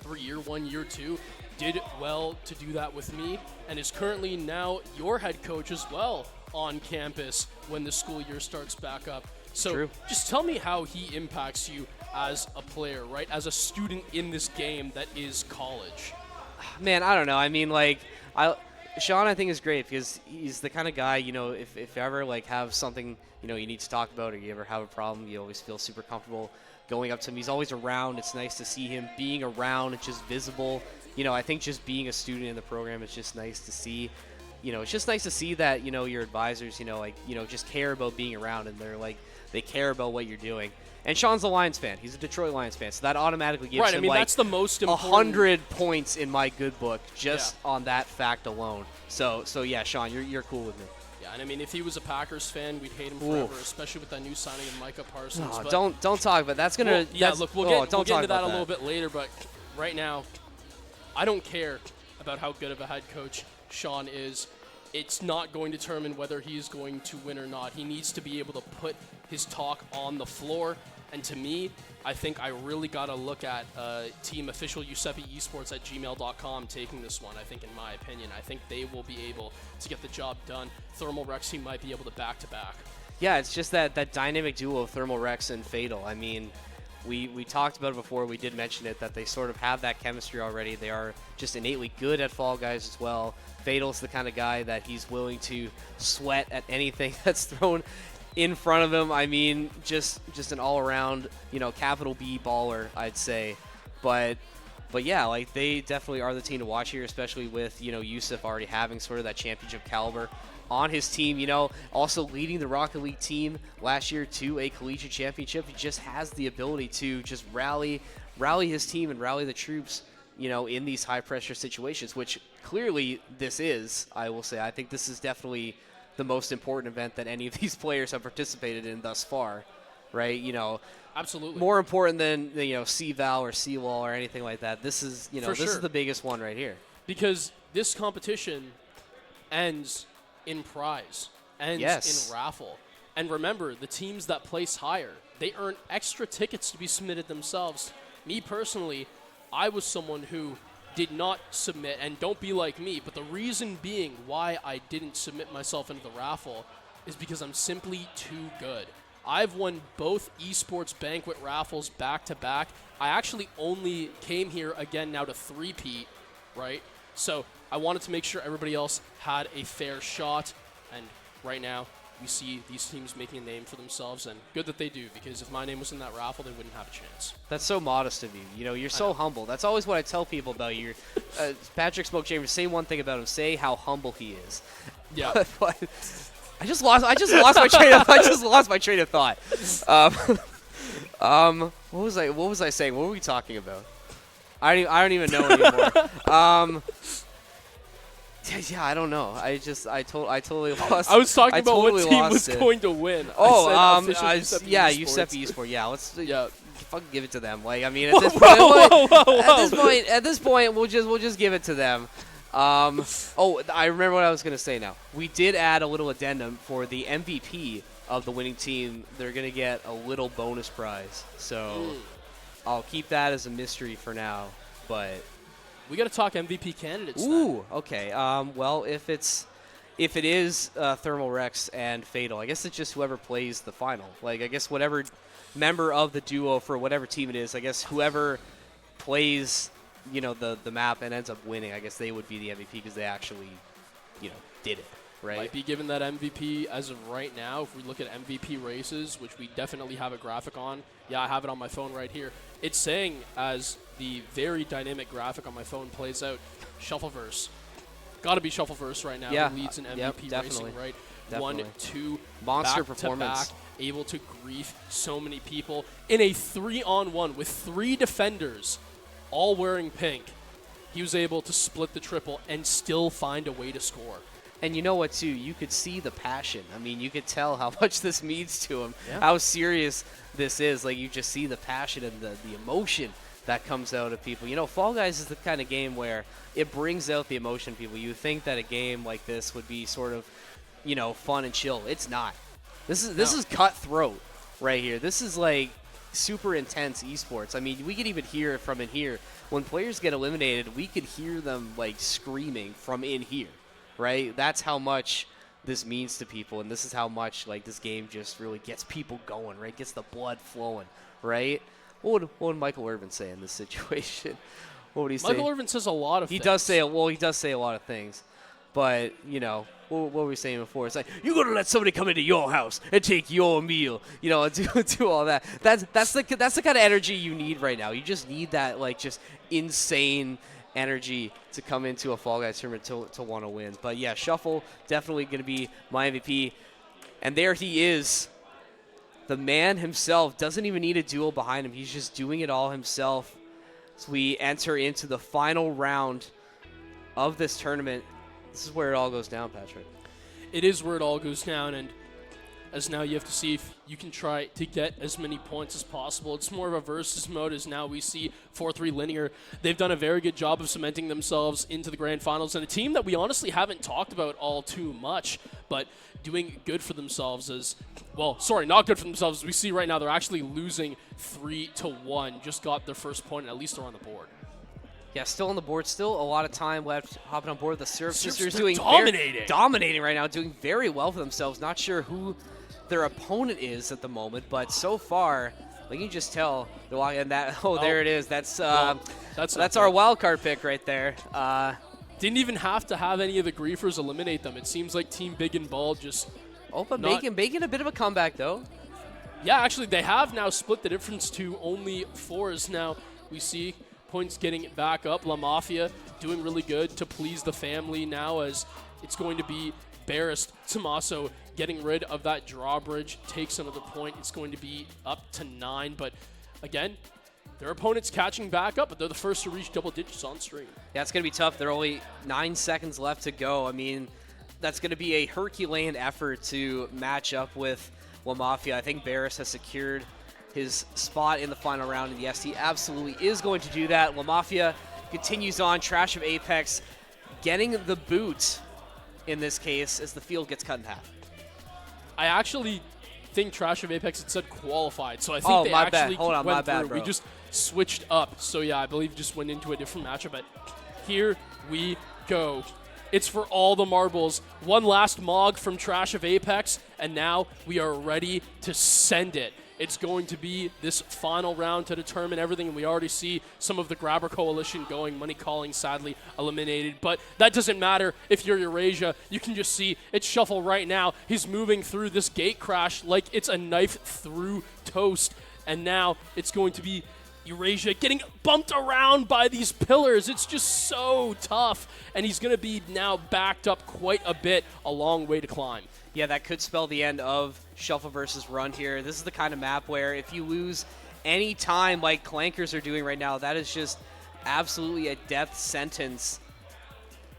through year 1, year 2. Did well to do that with me, and is currently now your head coach as well on campus when the school year starts back up. So True. Just tell me how he impacts you as a player, right? As a student in this game that is college. Man, I don't know. I mean, like, Sean, I think, is great because he's the kind of guy, you know, if you ever, like, have something, you know, you need to talk about or you ever have a problem, you always feel super comfortable going up to him. He's always around. It's nice to see him being around. It's just visible. You know, I think just being a student in the program is just nice to see. You know, it's just nice to see that, you know, your advisors, you know, like, you know, just care about being around and they're like, they care about what you're doing. And Sean's a Lions fan. He's a Detroit Lions fan. So that automatically gives Right, him, I mean, like, that's the most important. 100 points in my good book just on that fact alone. So yeah, Sean, you're cool with me. Yeah, and I mean, if he was a Packers fan, we'd hate him forever, especially with that new signing of Micah Parsons. Oh, but don't talk about that's gonna. Well, yeah, that's, look, we'll oh, get don't into talk that about a little bit later, but right now, I don't care about how good of a head coach Sean is. It's not going to determine whether he's going to win or not. He needs to be able to put his talk on the floor. And to me, I think I really got to look at team official Giuseppe Esports at gmail.com taking this one. I think, in my opinion, I think they will be able to get the job done. Thermal Rex team might be able to back-to-back. Yeah, it's just that dynamic duo of Thermal Rex and Fatal. I mean, we talked about it before. We did mention it, that they sort of have that chemistry already. They are just innately good at Fall Guys as well. Fatal's the kind of guy that he's willing to sweat at anything that's thrown in front of him. I mean, just an all-around, you know, capital B baller, I'd say. But yeah, like, they definitely are the team to watch here, especially with, you know, Yusuf already having sort of that championship caliber on his team, you know, also leading the Rocket League team last year to a collegiate championship. He just has the ability to just rally his team and rally the troops, you know, in these high-pressure situations, which clearly this is, I will say. I think this is definitely the most important event that any of these players have participated in thus far, right? You know, Absolutely. more important than, you know, CVAL or CWAL or anything like that. This is, you know, For this sure. is the biggest one right here. Because this competition ends in prize, ends in raffle. And remember, the teams that place higher, they earn extra tickets to be submitted themselves. Me personally, I was someone who did not submit, and don't be like me, but the reason being why I didn't submit myself into the raffle is because I'm simply too good. I've won both esports banquet raffles back to back. I actually only came here again now to three-peat, right? So I wanted to make sure everybody else had a fair shot, and right now we see these teams making a name for themselves, and good that they do, because if my name was in that raffle, they wouldn't have a chance. That's so modest of you. You know, you're so humble. That's always what I tell people about you. Patrick Smoke Chambers, say one thing about him. Say how humble he is. Yeah. But I just lost my train of thought. What was I saying? What were we talking about? I don't even know anymore. Yeah, I don't know. I totally lost. I was talking about totally what team lost was it. going to win. Giuseppe Esports. Yeah, let's fucking give it to them. Like, I mean, at this point, we'll just give it to them. I remember what I was gonna say now. We did add a little addendum for the MVP of the winning team. They're gonna get a little bonus prize. So I'll keep that as a mystery for now. But we got to talk MVP candidates. ooh, okay. Well, if it is Thermal Rex and Fatal, I guess it's just whoever plays the final. Like, I guess whatever member of the duo for whatever team it is, I guess whoever plays, you know, the map and ends up winning, I guess they would be the MVP because they actually, you know, did it, right? Might be given that MVP as of right now. If we look at MVP races, which we definitely have a graphic on. Yeah, I have it on my phone right here. It's saying, as the very dynamic graphic on my phone plays out, Shuffleverse. Got to be Shuffleverse right now. Yeah, Who leads in MVP definitely. racing, right? Definitely. 1, 2, Monster back performance. to back, able to grief so many people in a 3-on-1 with 3 defenders, all wearing pink. He was able to split the triple and still find a way to score. And you know what, too? You could see the passion. I mean, you could tell how much this means to him, Yeah. how serious this is. Like, you just see the passion and the emotion that comes out of people. You know, Fall Guys is the kind of game where it brings out the emotion in people. You think that a game like this would be sort of, you know, fun and chill. It's not. This is cutthroat right here. This is like super intense esports. I mean, we could even hear it from in here. When players get eliminated, we could hear them like screaming from in here, right? That's how much this means to people, and this is how much like this game just really gets people going, right? Gets the blood flowing, right? What would Michael Irvin say in this situation? What would he say? Michael Irvin says a lot of things. He does say a lot of things, but you know what were we saying before? It's like you're gonna let somebody come into your house and take your meal, you know, and do all that. That's the kind of energy you need right now. You just need that like just insane energy to come into a Fall Guys tournament to want to win. But yeah, Shuffle definitely gonna be my MVP, and there he is. The man himself doesn't even need a duel behind him. He's just doing it all himself. As we enter into the final round of this tournament, this is where it all goes down, Patrick. It is where it all goes down, and as now you have to see if you can try to get as many points as possible. It's more of a versus mode, as now we see 4-3 Linear. They've done a very good job of cementing themselves into the grand finals, and a team that we honestly haven't talked about all too much, but doing good for themselves as, well, sorry, not good for themselves. As we see right now, they're actually losing 3-1. Just got their first point, and at least they're on the board. Yeah, still on the board. Still a lot of time left hopping on board. The Surf Sisters they're doing dominating right now, doing very well for themselves. Not sure who their opponent is at the moment, but so far, like you can just tell, they're walking in that. Oh, there it is. That's our wild card pick right there. Didn't even have to have any of the griefers eliminate them. It seems like Team Big and Bald just. Oh, but making a bit of a comeback though. Yeah, actually, they have now split the difference to only 4. As now we see points getting back up. La Mafia doing really good to please the family now, as it's going to be Barris Tommaso getting rid of that drawbridge, takes another point. It's going to be up to 9, but again, their opponent's catching back up, but they're the first to reach double digits on stream. Yeah, it's going to be tough. There are only 9 seconds left to go. I mean, that's going to be a Herculean effort to match up with La Mafia. I think Barris has secured his spot in the final round, and yes, he absolutely is going to do that. La Mafia continues on. Trash of Apex getting the boot in this case as the field gets cut in half. I actually think Trash of Apex had said qualified, so I think they actually went through. Bro. We just switched up, so yeah, I believe just went into a different matchup, but here we go. It's for all the marbles. One last Mog from Trash of Apex, and now we are ready to send it. It's going to be this final round to determine everything, and we already see some of the Grabber Coalition going. Money Calling, sadly, eliminated, but that doesn't matter if you're Eurasia. You can just see it's Shuffle right now. He's moving through this gate crash like it's a knife through toast, and now it's going to be Eurasia getting bumped around by these pillars. It's just so tough, and he's going to be now backed up quite a bit, a long way to climb. Yeah, that could spell the end of Shuffle versus Run here. This is the kind of map where if you lose any time like Clankers are doing right now, that is just absolutely a death sentence.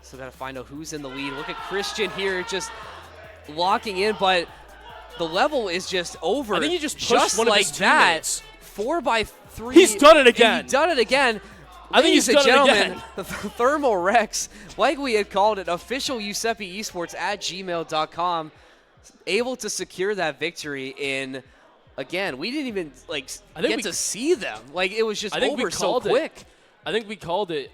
So got to find out who's in the lead. Look at Christian here just locking in, but the level is just over. I think he just pushed one like of his teammates. 4x3. He's done it again. He's done it again. I think he's done it again. The Thermal Rex, like we had called it, official Giuseppe Esports at gmail.com, able to secure that victory in, again, we didn't even get to see them. Like, it was just over so quick. I think we called it.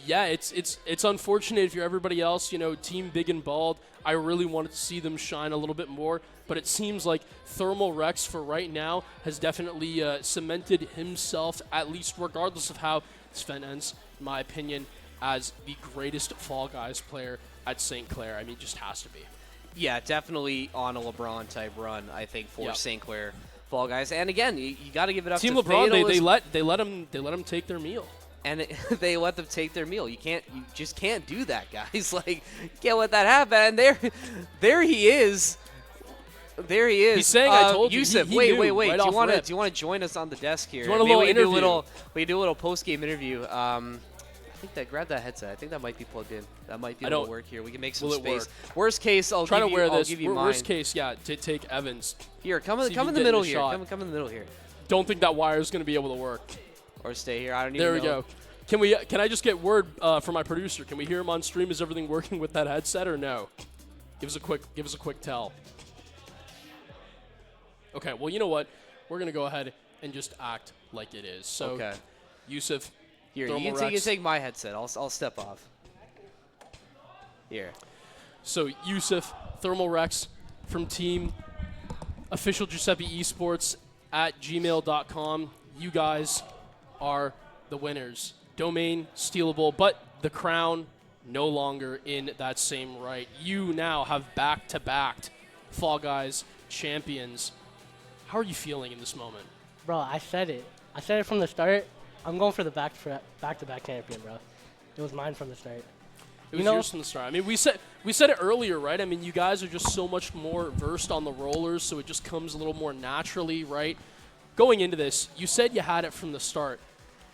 Yeah, it's unfortunate if you're everybody else, you know, Team Big and Bald. I really wanted to see them shine a little bit more, but it seems like Thermal Rex for right now has definitely cemented himself, at least regardless of how Sven ends, in my opinion, as the greatest Fall Guys player at St. Clair. I mean, it just has to be. Yeah, definitely on a LeBron type run, I think, for St. Clair Fall Guys. And again, you got to give it up Team to LeBron. Fatal. They let them take their meal. And they let them take their meal. You just can't do that, guys. Like, can't let that happen. And there he is. There he is. He's saying, "I told you." Yusuf, he wait. knew do right you want rip. to join us on the desk here? Do you want a little interview? We do a little post game interview. I think grab that headset. I think that might be plugged in. That might be able to work here. We can make some space. Worst case, I'll try give to wear you, this. I'll give you mine. Worst case, yeah, to take Evans. Here, come in the middle here. Come in the middle here. Don't think that wire is going to be able to work. Or stay here. I don't even know. There we go. Can I just get word from my producer? Can we hear him on stream? Is everything working with that headset or no? Give us a quick tell. Okay, well, you know what? We're going to go ahead and just act like it is. So, Okay. Yusuf, Here, Thermal you can Rex. take my headset. I'll step off. Here. So, Yusuf, Thermal Rex from Team Official Giuseppe Esports at gmail.com. You guys are the winners. Domain stealable, but the crown no longer in that same right. You now have back-to-back Fall Guys champions. How are you feeling in this moment? Bro, I said it. I said it from the start. I'm going for the back-to-back champion, bro. It was mine from the start. It was yours from the start. I mean, we said it earlier, right? I mean, you guys are just so much more versed on the rollers, so it just comes a little more naturally, right? Going into this, you said you had it from the start.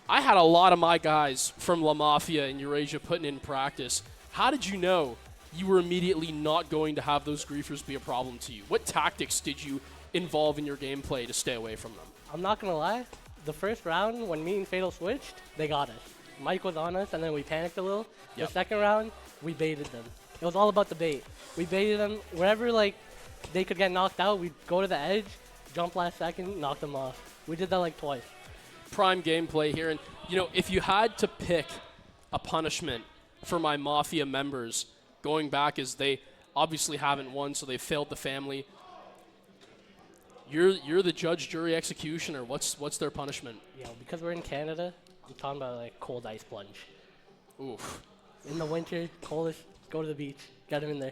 I had a lot of my guys from La Mafia and Eurasia putting in practice. How did you know you were immediately not going to have those griefers be a problem to you? What tactics did you involve in your gameplay to stay away from them? I'm not going to lie. The first round, when me and Fatal switched, they got us. Mike was on us, and then we panicked a little. Yep. The second round, we baited them. It was all about the bait. We baited them. Wherever, like, they could get knocked out, we'd go to the edge, jump last second, knock them off. We did that, like, twice. Prime gameplay here. And, you know, if you had to pick a punishment for my Mafia members, going back as they obviously haven't won, so they failed the family, you're the judge, jury, executioner. What's their punishment? Because we're in Canada, I'm talking about, like, cold ice plunge. Oof. In the winter, coldest, go to the beach. Get them in there.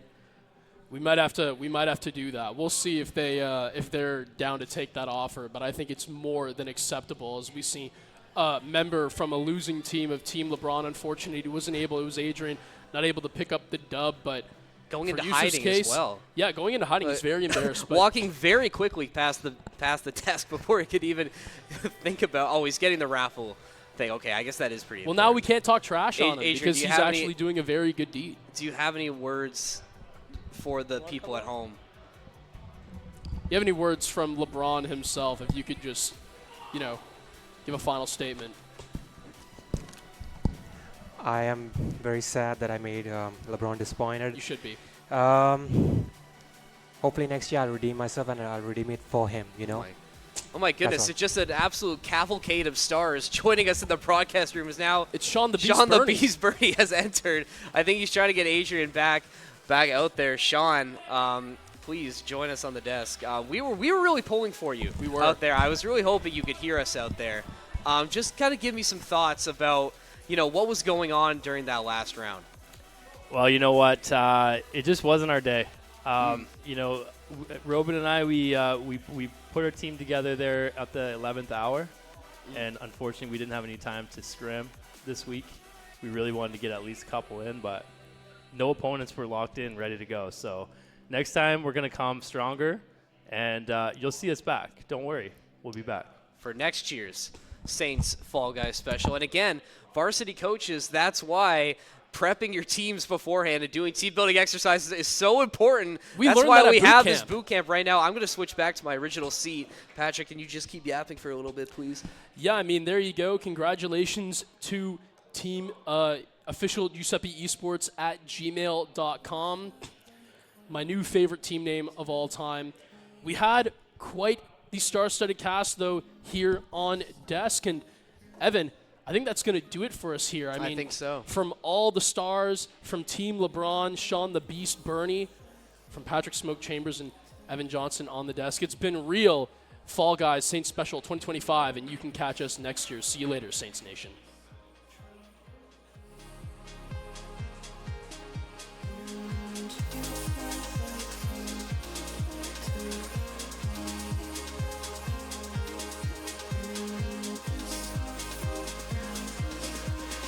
We might have to do that. We'll see if they're down to take that offer, but I think it's more than acceptable as we see a member from a losing team of Team LeBron. Unfortunately, he wasn't able. It was Adrian, not able to pick up the dub, but Going for into Yusuf's hiding case, as well. Yeah, going into hiding is very embarrassed. But Walking very quickly past the desk before he could even think about, oh, he's getting the raffle thing. Okay, I guess that is pretty well, important. now we can't talk trash on him Adrian, because do you he's have actually any- doing a very good deed. Do you have any words for the people at home? You have any words from LeBron himself? If you could just, give a final statement. I am very sad that I made LeBron disappointed. You should be. Hopefully next year I'll redeem myself and I'll redeem it for him, Oh my goodness, all. it's just an absolute cavalcade of stars joining us in the broadcast room is now It's Sean the Beast Sean the Bernie. Beast Birdie has entered. I think he's trying to get Adrian back out there. Sean, please join us on the desk. We were really pulling for you out there. I was really hoping you could hear us out there. Just kind of give me some thoughts about, what was going on during that last round. Well, you know what? It just wasn't our day. Robin and I, we put our team together there at the 11th hour, and unfortunately we didn't have any time to scrim this week. We really wanted to get at least a couple in, but no opponents were locked in, ready to go. So next time we're going to come stronger, and you'll see us back. Don't worry. We'll be back. For next year's Saints Fall Guys special. And again, varsity coaches, that's why prepping your teams beforehand and doing team building exercises is so important. That's learned why that at we have boot this camp. boot camp right now. I'm going to switch back to my original seat. Patrick, can you just keep yapping for a little bit, please? Yeah, I mean, there you go. Congratulations to Team Official Giuseppe Esports at gmail.com. My new favorite team name of all time. We had quite the star-studded cast, though, here on desk. And, Evan, I think that's going to do it for us here. I mean, think so. From all the stars, from Team LeBron, Sean the Beast Bernie, from Patrick Smoke Chambers and Evan Johnson on the desk, it's been real. Fall Guys Saints Special 2025, and you can catch us next year. See you later, Saints Nation.